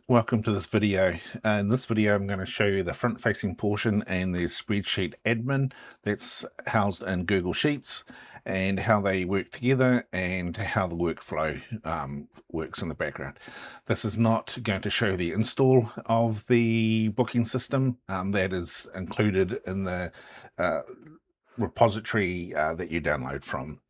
Welcome to this video. In this video I'm going to show you the front facing portion and the spreadsheet admin that's housed in Google Sheets and how they work together and how the workflow works in the background. This is not going to show the install of the booking system. That is included in the repository that you download from.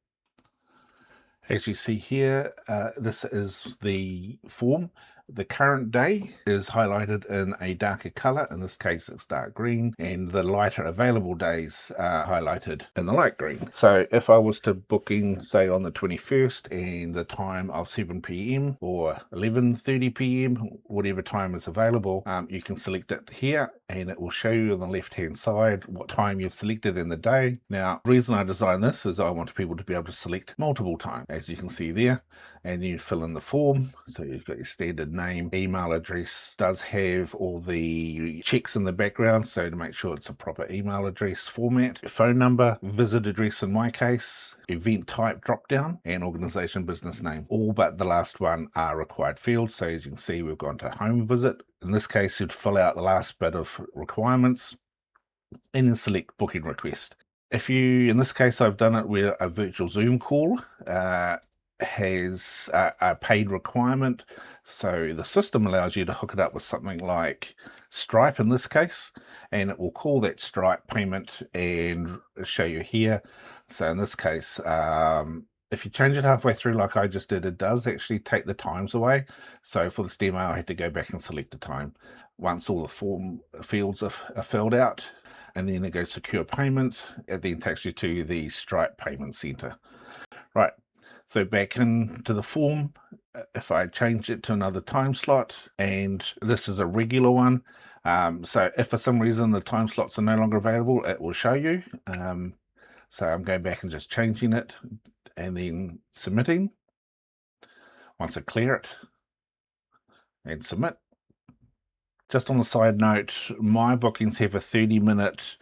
As you see here, this is the form. The current day is highlighted in a darker color. In this case, it's dark green, and the lighter available days are highlighted in the light green. So if I was to book in, say, on the 21st and the time of 7 p.m. or 11:30 p.m., whatever time is available, you can select it here and it will show you on the left-hand side what time you've selected in the day. Now, the reason I designed this is I want people to be able to select multiple times, as you can see there, and you fill in the form. So you've got your standard name, email address, does have all the checks in the background, so to make sure it's a proper email address format, phone number, visit address in my case, event type drop down, and organization business name. All but the last one are required fields. So as you can see, we've gone to home visit. In this case, you'd fill out the last bit of requirements and then select booking request. If you, in this case, I've done it where a virtual Zoom call has a paid requirement, so the system allows you to hook it up with something like Stripe in this case, and it will call that Stripe payment and show you here. So in this case, if you change it halfway through like I just did, it does actually take the times away. So for this demo, I had to go back and select the time. Once all the form fields are filled out, and then it goes secure payment, it then takes you to the Stripe payment center. Right, so back into the form, if I change it to another time slot, and this is a regular one, so if for some reason the time slots are no longer available, it will show you. So I'm going back and just changing it and then submitting. Once I clear it and submit. Just on the side note, my bookings have a 30-minute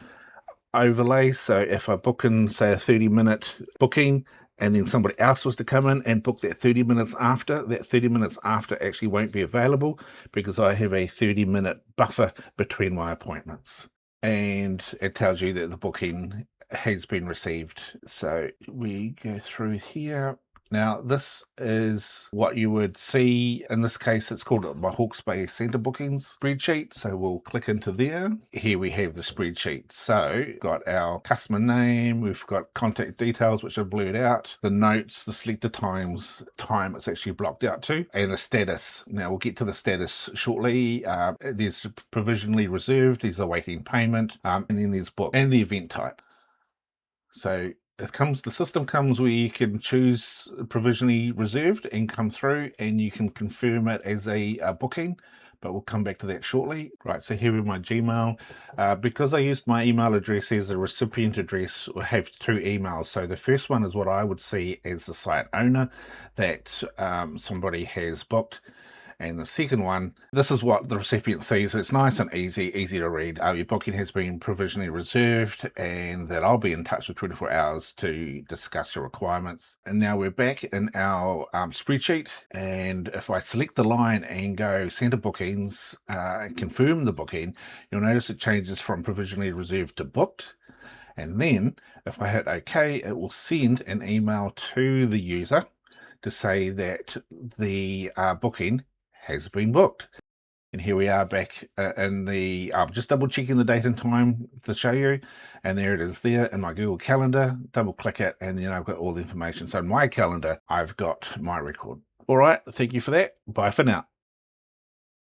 overlay. So if I book in, say, a 30-minute booking, and then somebody else was to come in and book that 30 minutes after, that 30 minutes after actually won't be available because I have a 30-minute buffer between my appointments. And it tells you that the booking has been received. So we go through here. Now, this is what you would see. In this case, it's called my Hawke's Bay Center Bookings spreadsheet. So we'll click into there. Here we have the spreadsheet. So got our customer name, we've got contact details, which are blurred out, the notes, the selected times, time it's actually blocked out to, and the status. Now, we'll get to the status shortly. There's provisionally reserved, there's awaiting payment, and then there's book and the event type. So the system comes where you can choose provisionally reserved and come through and you can confirm it as a booking, but we'll come back to that shortly. Right, so here is my Gmail. Because I used my email address as a recipient address, I have two emails. So the first one is what I would see as the site owner that somebody has booked. And the second one, this is what the recipient sees. It's nice and easy to read. Your booking has been provisionally reserved and that I'll be in touch with 24 hours to discuss your requirements. And now we're back in our spreadsheet. And if I select the line and go center bookings, confirm the booking, you'll notice it changes from provisionally reserved to booked. And then if I hit OK, it will send an email to the user to say that the booking has been booked. And here we are back in the, I'm just double checking the date and time to show you. And there it is there in my Google Calendar. Double click it and then I've got all the information. So in my calendar, I've got my record. All right, thank you for that. Bye for now.